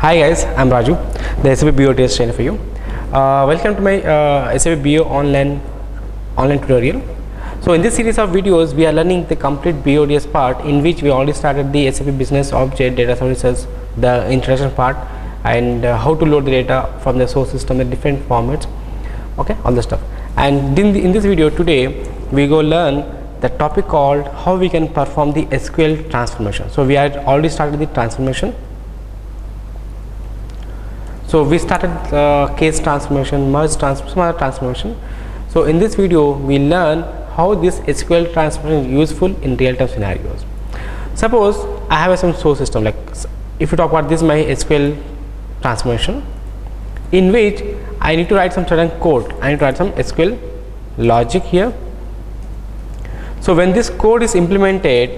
Hi guys, I'm Raju, the SAP BODS trainer for you. Welcome to my SAP BO online tutorial. So in this series of videos, we are learning the complete BODS part, in which we already started the SAP Business Object Data Services, the introduction part, and how to load the data from the source system in different formats. Okay, all the stuff. And in this video today, we go learn the topic called how we can perform the SQL transformation. So we had already started the transformation. So we started case transformation, merge transformation. So in this video, we learn how this SQL transformation is useful in real-time scenarios. Suppose I have some source system, like if you talk about this, my SQL transformation, in which I need to write some certain code. I need to write some SQL logic here. So when this code is implemented,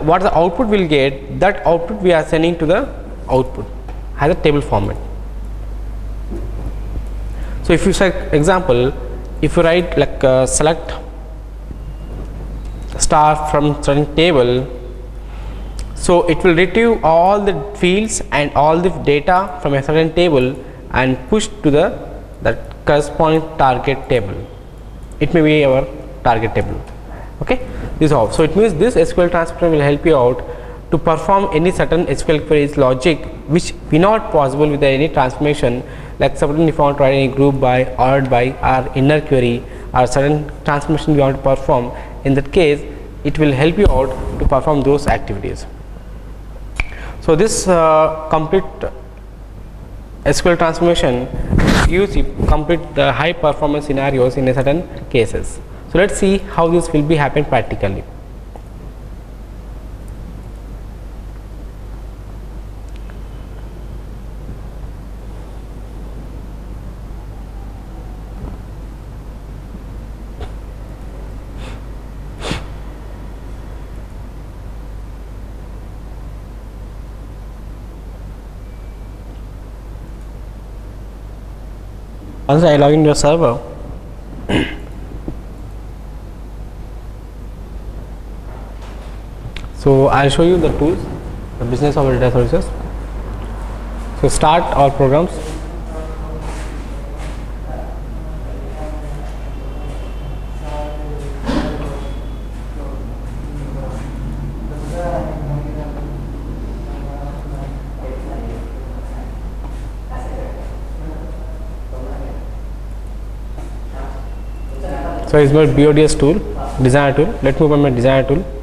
what the output will get, that output we are sending to the output as a table format. So if you say example, if you write like select star from certain table, so it will retrieve all the fields and all the data from a certain table and push to the corresponding target table. It may be our target table. Okay, this is how. So it means this SQL transformation will help you out to perform any certain SQL queries logic which be not possible with any transformation. Like suppose if you want to write any group by, ordered by, or inner query, or certain transformation you want to perform, in that case it will help you out to perform those activities. So this complete SQL transformation gives you complete high performance scenarios in a certain cases. So let's see how this will be happen practically. Once I log in your server, so I'll show you the tools, the business of data services. So start all programs. So it's my BODS tool, designer tool. Let's move on my designer tool.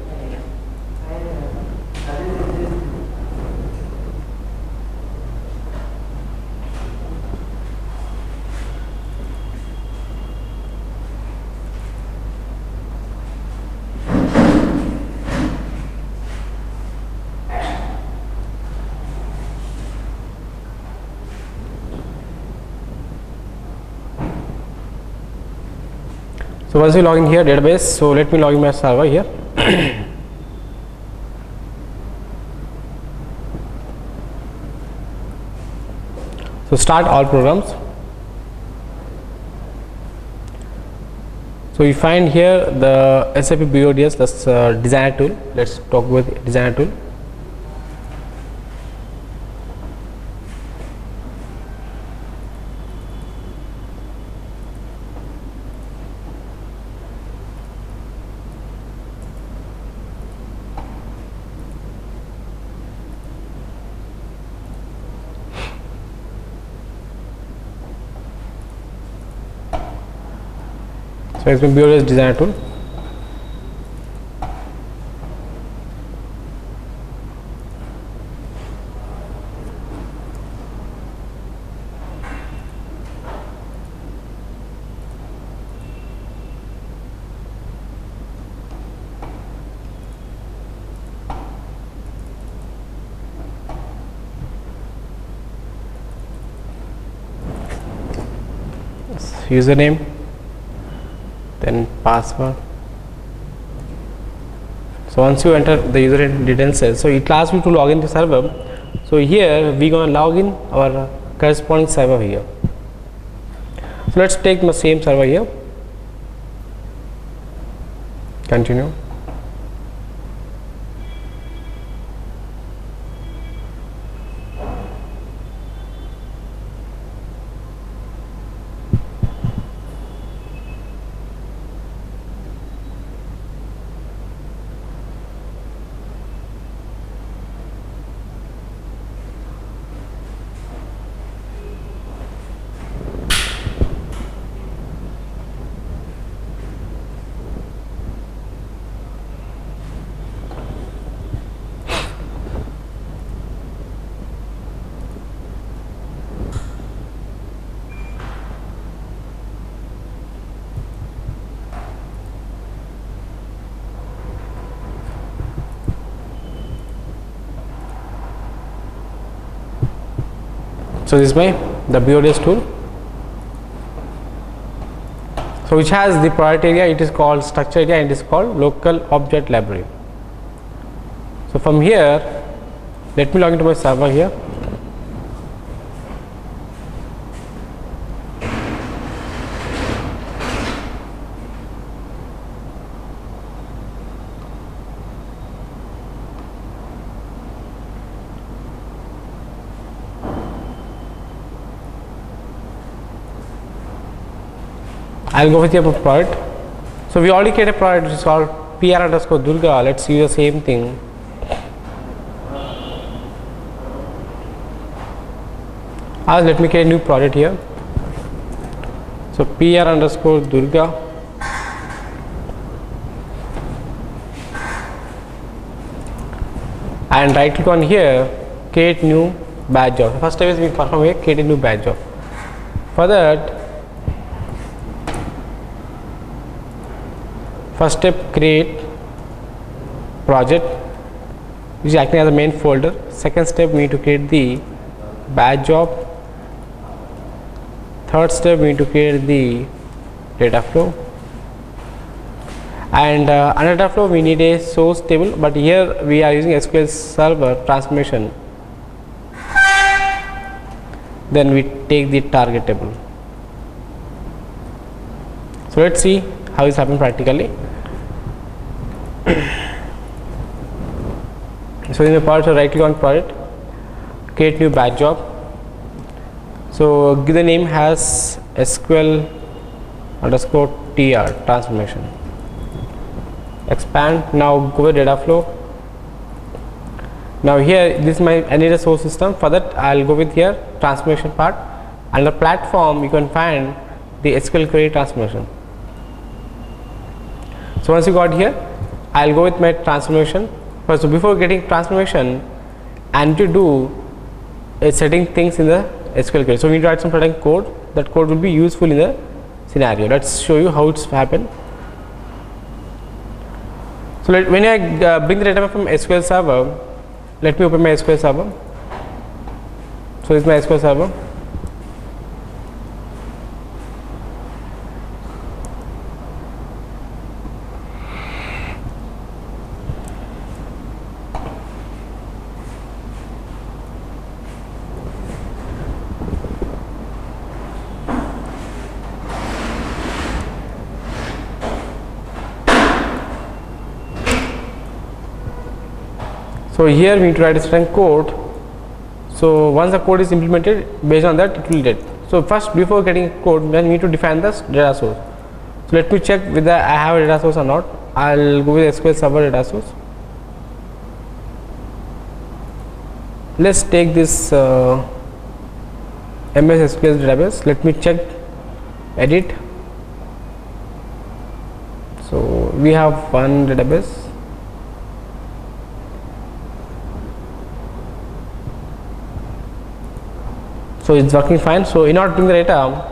So once you log in here, database, so let me log in my server here. So start all programs. So you find here the SAP BODS, that's designer tool. Let's talk about designer tool. So it's been BODS designer tool. Username, then password. So once you enter the user details, so it asks you to log in the server. So here we gonna log in our corresponding server here. So let's take the same server here. Continue. So this is the BODS tool. So which has the product area, it is called structure area and it is called local object library. So from here, let me log into my server here. I'll go with your product. So we already created a product which is called PR_Durga. Let's use the same thing. Let me create a new project here. So PR_Durga. And right click on here, create new batch job. First step is we perform here, create a new batch job. For that, first step, create project which is acting as the main folder. Second step, we need to create the batch job. Third step, we need to create the data flow. And under data flow, we need a source table, but here we are using SQL Server Transmission. Then we take the target table. So let's see how this happens practically. So in the part, right click on project, create new batch job. So give the name as SQL_TR transformation. Expand. Now go with data flow. Now here this is I need a source system. For that I'll go with here transformation part. Under platform you can find the SQL query transformation. So once you got here, I'll go with my transformation. But so before getting transformation, I need to do setting things in the SQL query. So we need to write some certain code. That code will be useful in the scenario. Let's show you how it's happened. So when I bring the data from SQL Server, let me open my SQL Server. So this is my SQL Server. So here we need to write a certain code. So once the code is implemented, based on that it will get. So first, before getting code, then we need to define this data source. So let me check whether I have a data source or not. I'll go with SQL Server data source. Let's take this MS SQL database. Let me check, edit. So we have one database. So it's working fine. So in order to bring the data,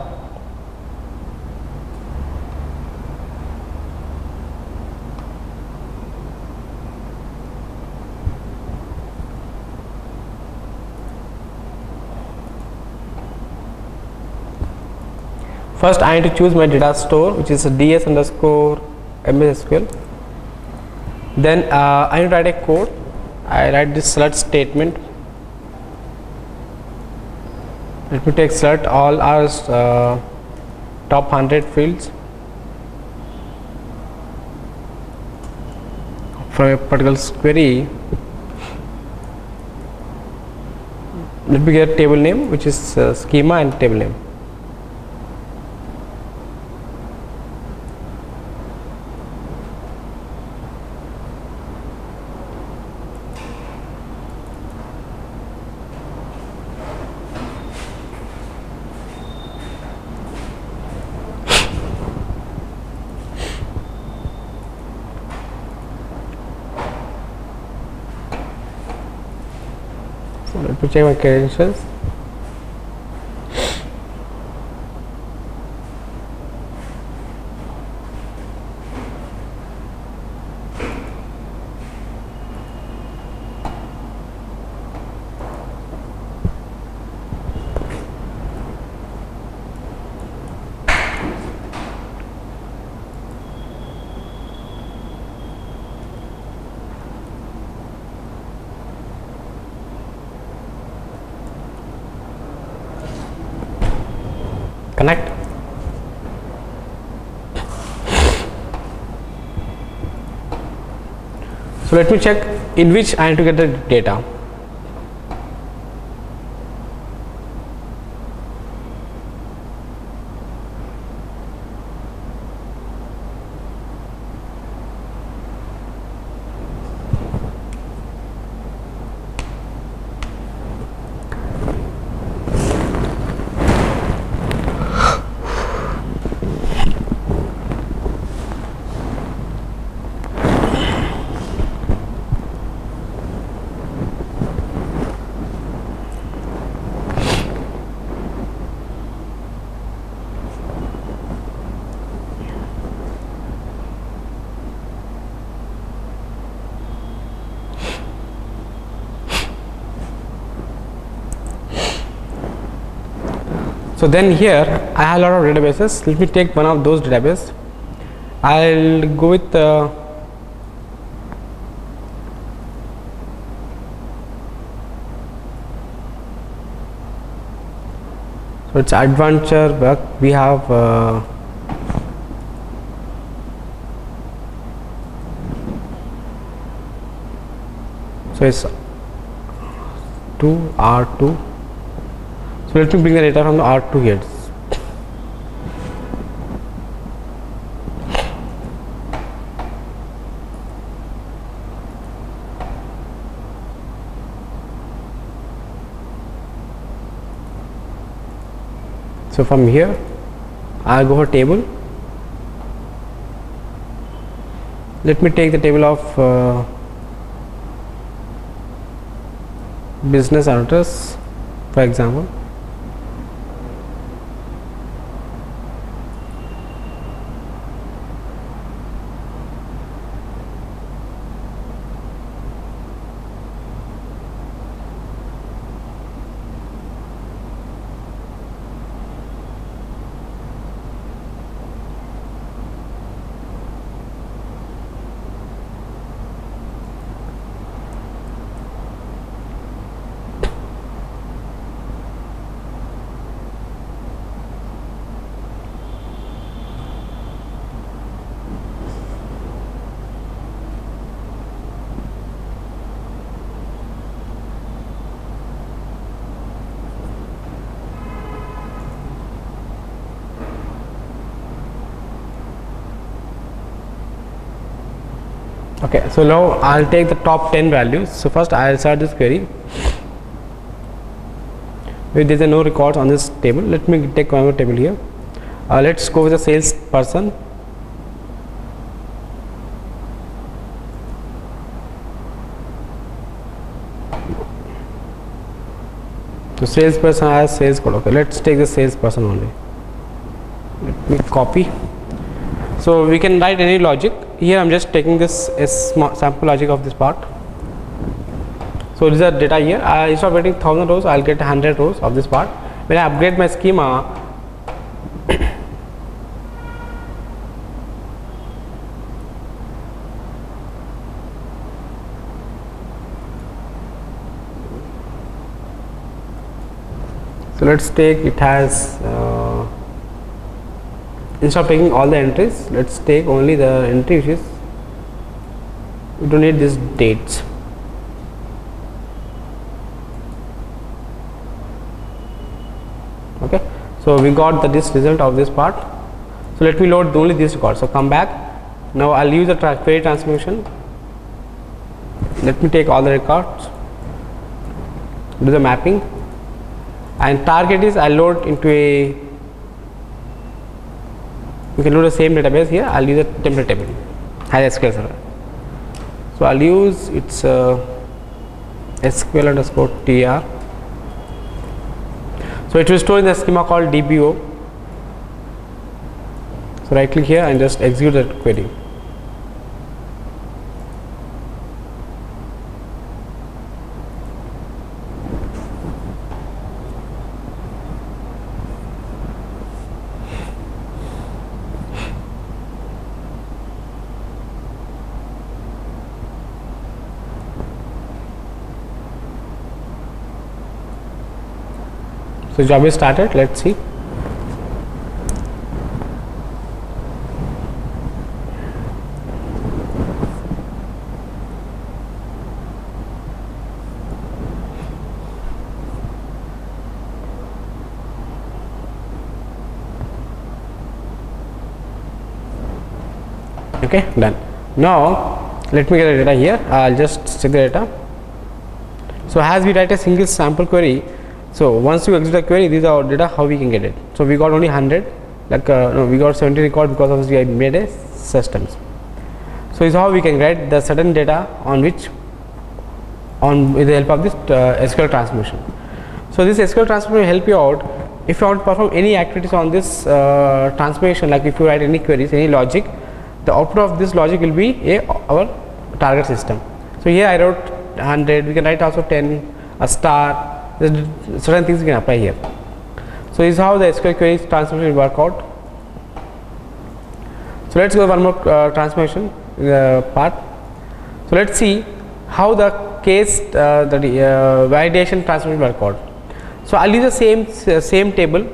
first I need to choose my data store, which is ds_MSSQL. Then I need to write a code. I write this select statement. Let me take select all our top 100 fields from a particular query. Let me get table name, which is schema and table name. Let me check my credentials. connect. So let me check in which I need to get the data. So then here I have a lot of databases. Let me take one of those databases. I'll go with so it's adventure work. We have so it's 2R2. So let me bring the data from the R2 here. So from here I'll go for table. Let me take the table of business address, for example. Okay, so now I'll take the top 10 values. So first I'll start this query. If there are no records on this table, let me take one more table here. Let's go with the sales person. So salesperson has sales code. Okay, let's take the salesperson only. Let me copy. So we can write any logic. Here I'm just taking this as sample logic of this part. So this is the data here. Instead of getting 1000 rows, I'll get 100 rows of this part. When I upgrade my schema, so let's take it has instead of taking all the entries, let's take only the entry which is, we don't need these dates. Okay, so we got this result of this part. So let me load only this record. So come back. Now I'll use the query transformation. Let me take all the records, do the mapping, and target is I'll load into a, you can load the same database here. I'll use a template table as SQL server. So I'll use its SQL underscore TR. So it will store in the schema called DBO. So right click here and just execute the query. So job is started. Let's see. Okay, done. Now let me get the data here. I'll just check the data. So as we write a single sample query, so once you execute the query, these are our data, how we can get it. So we got only 100, like no, we got 70 record because of we made a systems. So this is how we can get the certain data on which with the help of this SQL transmission. So this SQL transmission will help you out if you want to perform any activities on this transformation, like if you write any queries, any logic, the output of this logic will be our target system. So here I wrote 100, we can write also 10, a star, certain things we can apply here. So this is how the SQL query transformation will work out. So let's go one more transformation part. So let's see how the case validation transformation will work out. So I'll use the same table.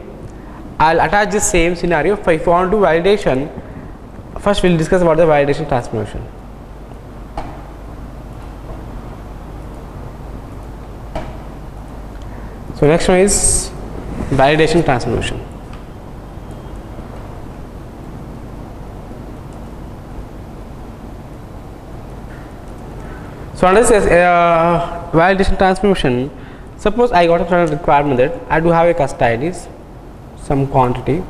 I'll attach the same scenario. If you want to do validation, first we'll discuss about the validation transformation. So next one is validation transformation. So under this validation transformation, suppose I got a certain requirement that I do have a cust IDs, some quantity,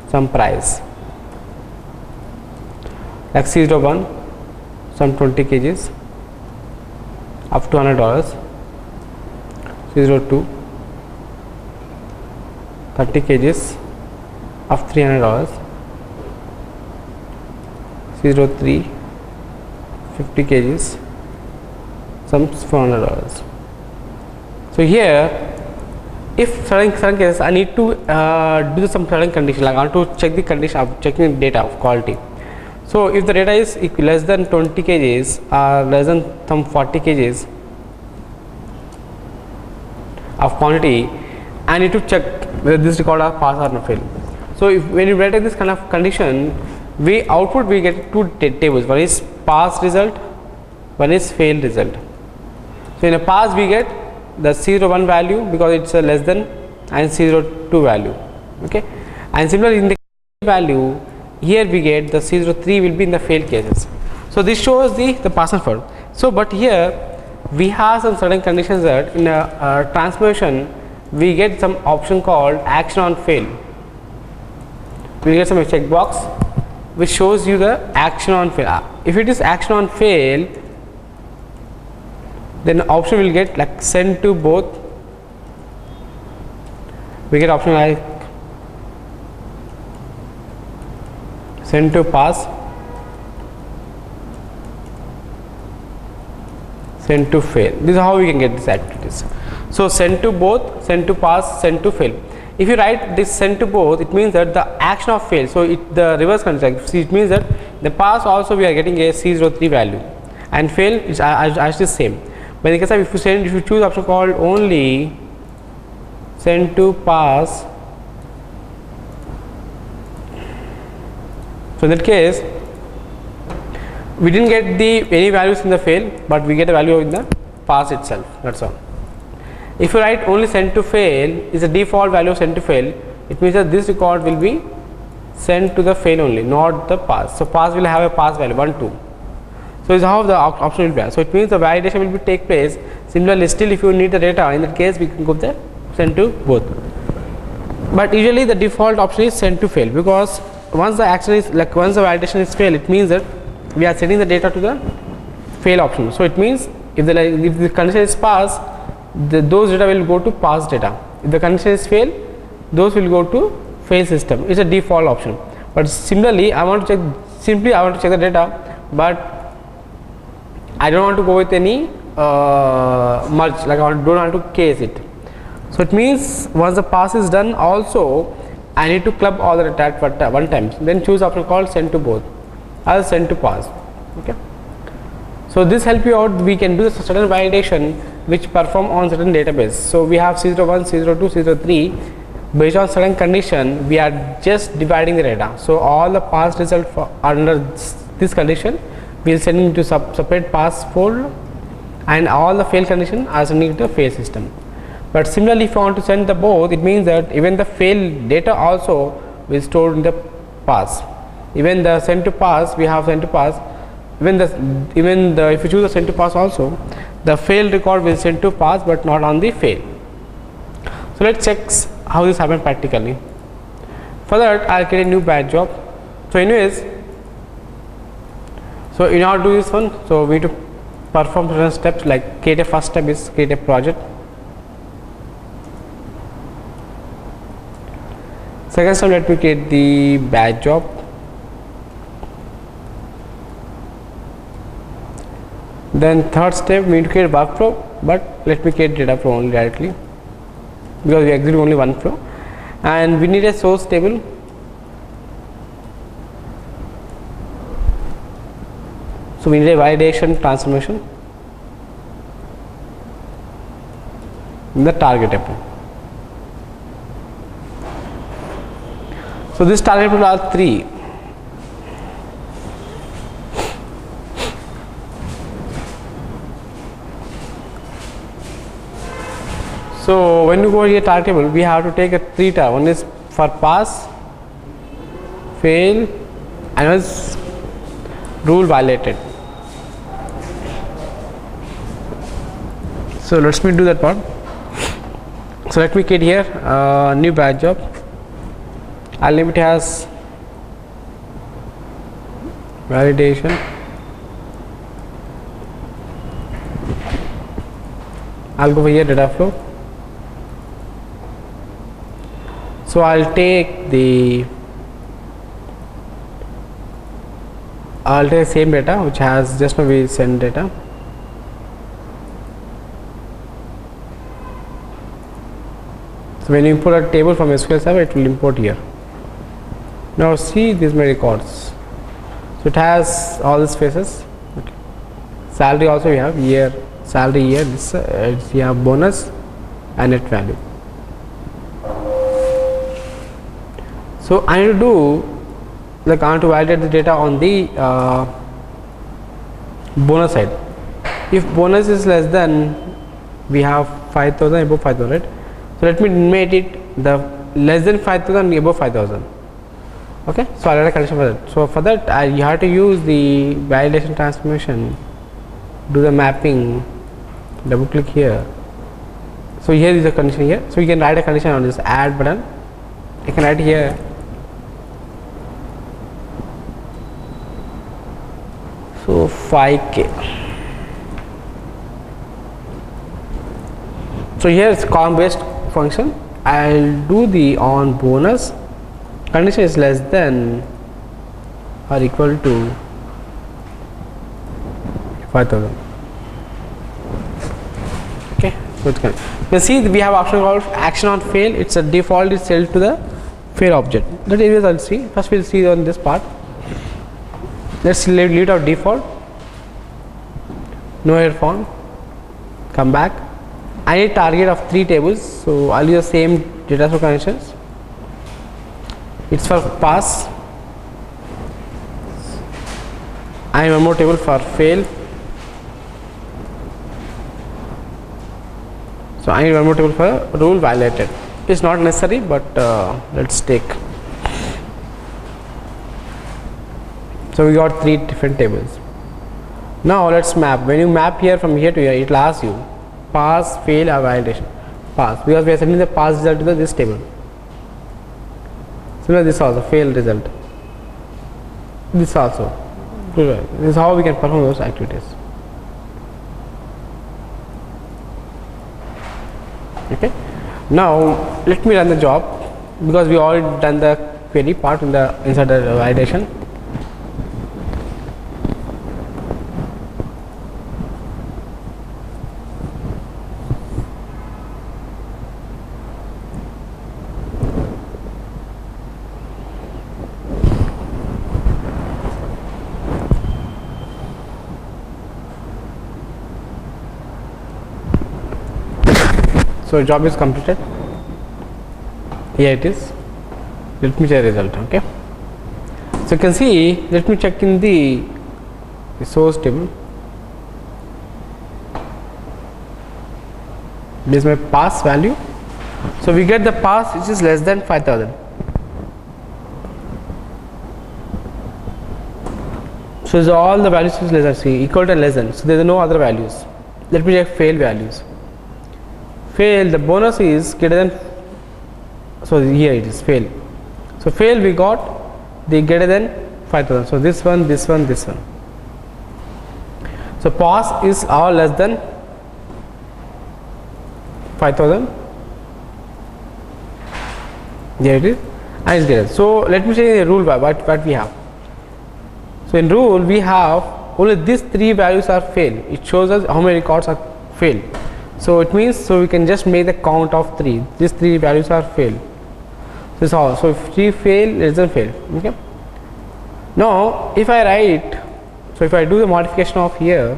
some price, like C01, some 20 kgs, up to $100, C02, 30 kgs, of $300, C03, 50 kgs, some $400. So here, if certain cases I need to do some certain condition, like I want to check the condition of checking the data of quality. So if the data is less than 20 kgs or less than some 40 kgs of quantity, I need to check whether this record are pass or not fail. So if when you write this kind of condition, we get two tables. One is pass result, one is fail result. So in a pass we get the C01 value because it's a less than, and C02 value. Okay, and similarly in the value here we get the C03 will be in the fail cases. So this shows the pass and fail. So but here we have some certain conditions that in a transformation we get some option called action on fail. We get some checkbox which shows you the action on fail. If it is action on fail, then option will get like send to both. We get option like send to pass, send to fail. This is how we can get these activities. So send to both, send to pass, send to fail. If you write this send to both, it means that the action of fail. So the reverse concept. See, it means that the pass also we are getting a C03 value, and fail is actually same. But in the case of if you choose option called only send to pass, so in that case we didn't get any values in the fail, but we get a value in the pass itself. That's all. If you write only send to fail is a default value of send to fail, it means that this record will be sent to the fail only, not the pass. So pass will have a pass value 1, 2. So this is how the option will be. So it means the validation will be take place. Similarly, still if you need the data, in that case we can go there send to both. But usually the default option is send to fail, because once the action is like once the validation is fail, it means that we are sending the data to the fail option. So it means if the condition is pass, those data will go to pass data. If the condition is fail, those will go to fail system. It's a default option. But similarly, I want to check the data, but I don't want to go with any merge, like I don't want to case it. So it means once the pass is done, also I need to club all the data at one time. Then choose option called send to both, or send to pass. Okay. So this help you out. We can do certain validation which perform on certain database. So we have C01, C02, C03. Based on certain condition, we are just dividing the data. So all the pass result under this condition, we will send into separate pass folder, and all the fail condition are sending to the fail system. But similarly, if you want to send the both, it means that even the fail data also will store in the pass. even the send to pass, we have send to pass, even the if you choose the send to pass also, the fail record will send to pass but not on the fail. So let's check how this happens practically. For that, I'll create a new batch job. So anyways, so in order to do this one, so we need to perform certain steps, like create a first step is create a project. Second step, let me create the batch job. Then third step, we need to create workflow, but let me create data flow only directly, because we execute only one flow, and we need a source table. So we need a validation transformation in the target table. So this target table are 3. So when you go here target table, we have to take a 3 tab. One is for pass, fail, and one is rule violated. So let me do that part. So let me create here new batch job. I'll name it as validation. I'll go over here data flow. So I'll take the same data which has just now we send data. So when you import a table from SQL Server, it will import here. Now see these my records. So it has all these spaces. Okay. Salary also we have year, salary year. This you have bonus and net value. So I need to do, like I want to validate the data on the bonus side. If bonus is less than, we have 5,000, above 5,000, right? So let me make it the less than 5,000, above 5,000. Okay, so I'll add a condition for that. So for that, you have to use the validation transformation, do the mapping, double click here. So here is a condition here. So you can write a condition on this add button. You can write here. So 5K. So here is column based function. I'll do the on bonus condition is less than or equal to 5,000. Okay, so it's good. You see we have option called action on fail. It's a default is set to the fail object. That is I'll see. First we'll see on this part. Let's leave it out default. No error found. Come back. I need target of 3 tables, so I'll use the same data source connections. It's for pass. I need one more table for fail. So I need one more table for rule violated. It's not necessary, but let's take. So we got 3 different tables. Now let's map. When you map here from here to here, it will ask you pass, fail, or validation. Pass, because we are sending the pass result to this table. Similar this also fail result. This also. This is how we can perform those activities. Okay. Now let me run the job, because we already done the query part in the inside the validation. So job is completed. Here it is. Let me check the result. Okay. So you can see. Let me check in the source table. This is my pass value. So we get the pass which is less than 5,000. So is all the values is less than C, equal to and less than. So there are no other values. Let me check fail values. Fail, the bonus is greater than, so here it is fail. So fail we got the greater than 5,000. So this one, this one, this one. So pass is all less than 5,000. There it is, and it's greater. So let me show you the rule what we have. So in rule we have only these three values are fail. It shows us how many records are failed. So it means, so we can just make the count of 3. These 3 values are failed. This is all. So if 3 fail, less than fail. Okay. Now if I write, so if I do the modification of here,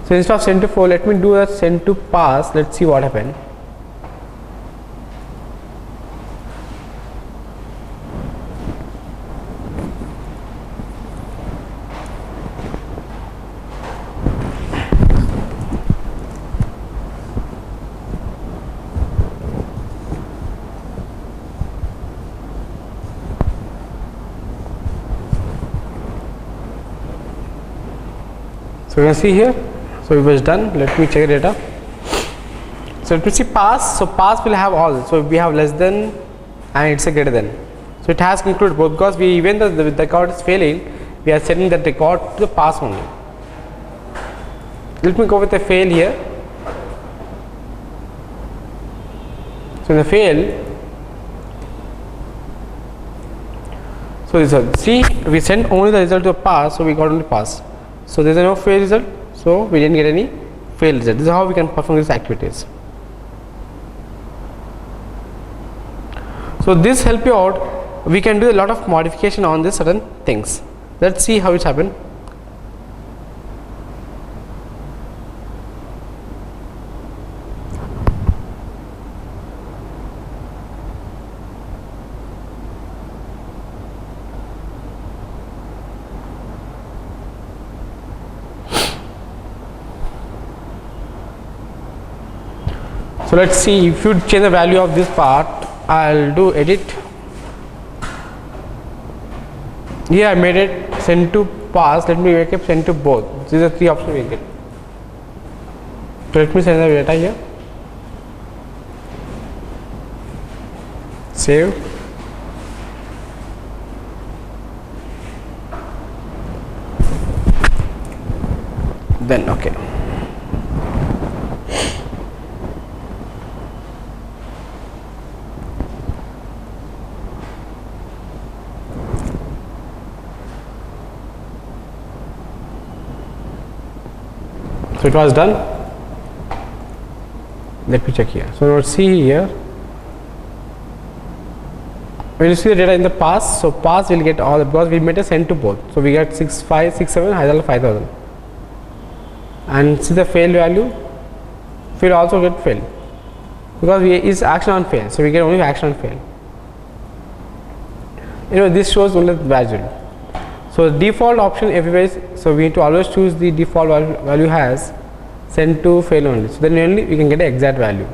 so instead of send to 4, let me do a send to pass. Let's see what happens. So you can see here, so it was done. Let me check the data. So let me see pass. So pass will have all. So we have less than and it's a greater than. So it has included both, because we, even though the record is failing, we are sending that record to the pass only. Let me go with a fail here. So in the fail, so this is, see, we sent only the result to a pass, so we got only pass. So there is no fail result, so we didn't get any fail result. This is how we can perform these activities. So this help you out. We can do a lot of modification on this certain things. Let's see how it's happened. So let's see, if you change the value of this part, I'll do edit. Here I made it send to pass. Let me make it send to both. These are 3 options we get. So let me send the data here. Save. Then okay. So it was done. Let me check here. So let's see here. When you see the data in the pass, so pass will get all, because we made a send to both. So we get 6567, Hyderabad 5000. And see the fail value. Fail also get fail, because we is action on fail. So we get only action on fail. You know, this shows only the value. So default option everywhere is, so we need to always choose the default value has send to fail only. So then only we can get the exact value.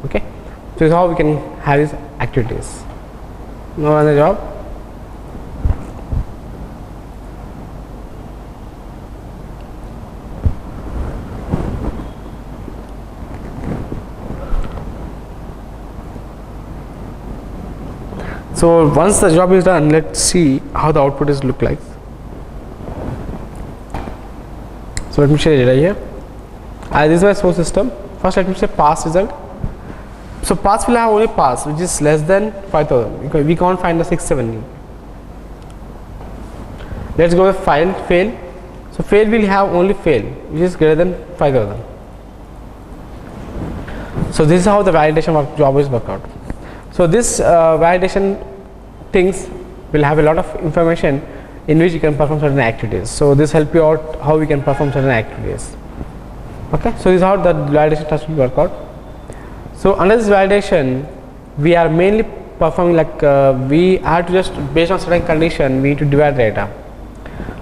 Okay. So this is how we can have these activities. No other job. So once the job is done, let's see how the output is look like. So let me share the data here. This is my source system. First let me say pass result. So pass will have only pass, which is less than 5000, because we can't find the 670. Let's go with file fail. So fail will have only fail, which is greater than 5000. So this is how the validation of job is worked out. So this validation things will have a lot of information in which you can perform certain activities. So this help you out how we can perform certain activities. Okay. So this is how the validation task will work out. So under this validation, we are mainly performing like we have to just based on certain condition we need to divide data.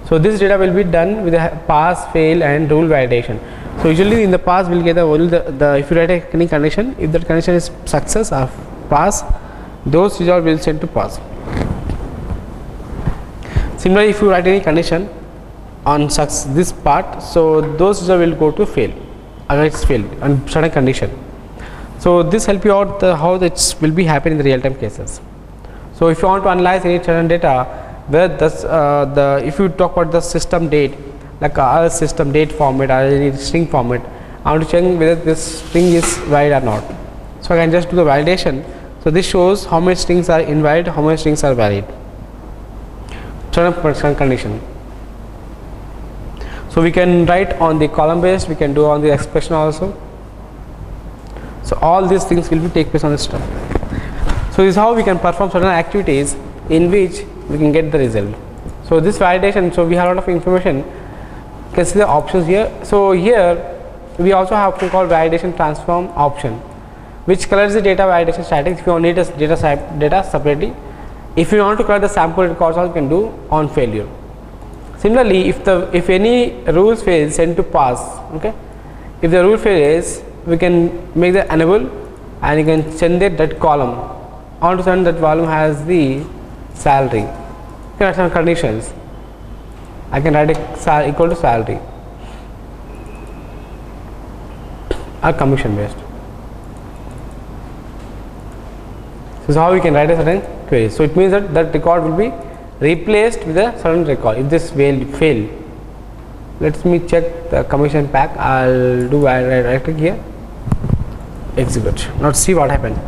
So this data will be done with a pass, fail, and rule validation. So usually in the pass we'll get the only the if you write any condition, if that condition is success or pass, those results will send to pass. Similarly, if you write any condition on this part, so those result will go to fail, again it's failed on certain condition. So this help you out how that will be happen in the real time cases. So if you want to analyze any certain data, where this if you talk about the system date, like a system date format or any string format, I want to check whether this string is valid or not. So I can just do the validation. So this shows how many strings are invalid, how many strings are valid, certain condition. So we can write on the column based, we can do on the expression also. So all these things will be take place on the system. So this is how we can perform certain activities in which we can get the result. So this validation, so we have a lot of information. You can see the options here. So here we also have option called validation transform option, which colors the data validation statics. If you need a data separately, if you want to color the sample records, all you can do on failure. Similarly, if any rules fail, send to pass. Okay, if the rule fails, we can make the enable and you can send it that column. I want to send that column has the salary. You can write some conditions. I can write it equal to salary or commission based. This is how we can write a certain query. So it means that that record will be replaced with a certain record if this will fail. Let me check the commission pack. I'll do right click here, execute. Now see what happened.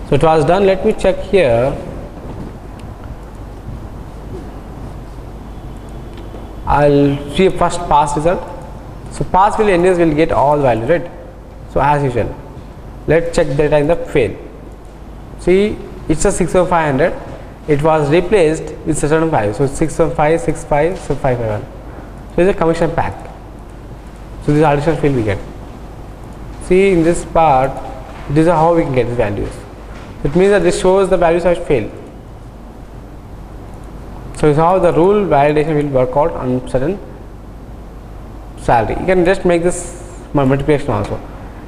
So it was done. Let me check here. I'll see first pass result. So pass will anyways will get all values, right? So as usual, let's check data in the fail. See, it's a 6,500. It was replaced with certain value. So 6,565, 551. So it's a commission pack. So this additional field we get. See in this part, this is how we can get the values. It means that this shows the values have failed. So this is how the rule validation will work out on certain salary. You can just make this multiplication also.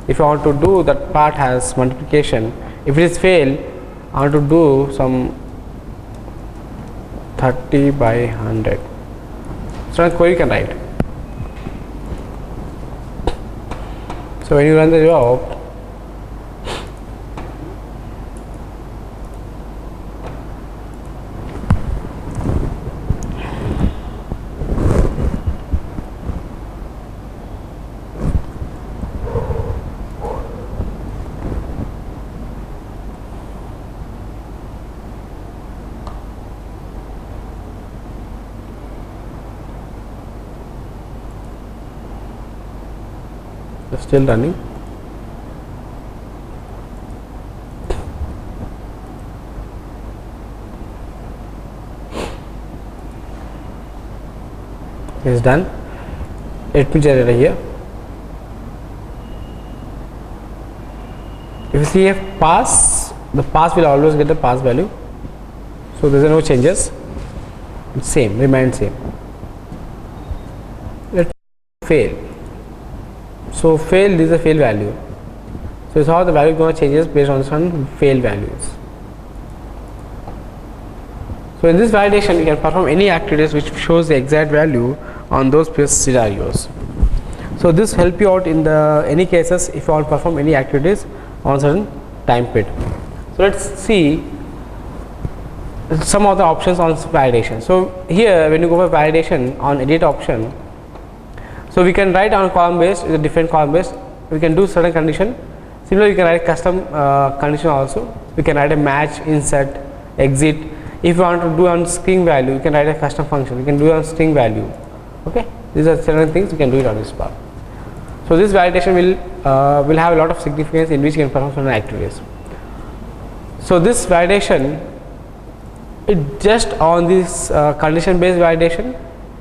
If you want to do that part has multiplication, if it is fail, I want to do some 30 by 100. So a query you can write. So when you run the job, still running. It's done. Let me generate here. If you see a pass, the pass will always get the pass value. So there are no changes. It's same, remain same. Let fail. So fail is a fail value. So it's how the value going to changes based on some fail values. So in this validation, you can perform any activities which shows the exact value on those scenarios. So this help you out in the any cases if you want to perform any activities on certain time period. So let's see some of the options on validation. So here when you go for validation on edit option, so we can write on column based with a different column based. We can do certain condition. Similarly, you can write custom condition also. We can write a match, insert, exit. If you want to do on string value, you can write a custom function. You can do it on string value. Okay, these are certain things you can do it on this part. So this validation will have a lot of significance in which you can perform certain activities. So this validation, it just on this condition based validation,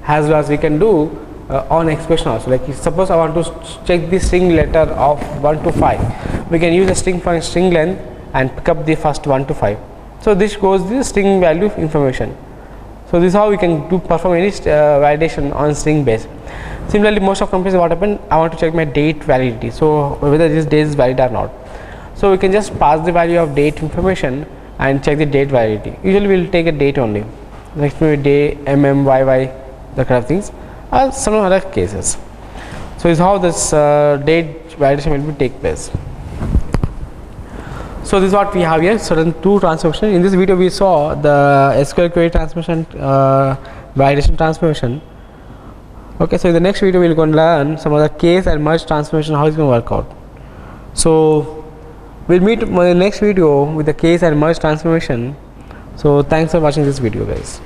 as well as we can do on expression also. Like suppose I want to check the string letter of 1 to 5, we can use a string for string length and pick up the first 1 to 5. So this goes the string value information. So this is how we can perform any validation on string base. Similarly, most of companies, what happen, I want to check my date validity, so whether this date is valid or not. So we can just pass the value of date information and check the date validity. Usually we will take a date only, like maybe day, YY, that kind of things, or some other cases. So this is how this date validation will be take place. So this is what we have here. Certain two transformation. In this video we saw the SQL query transmission, validation transformation. Okay, so in the next video we will go and learn some other case and merge transformation, how it's going to work out. So we'll meet in the next video with the case and merge transformation. So thanks for watching this video, guys.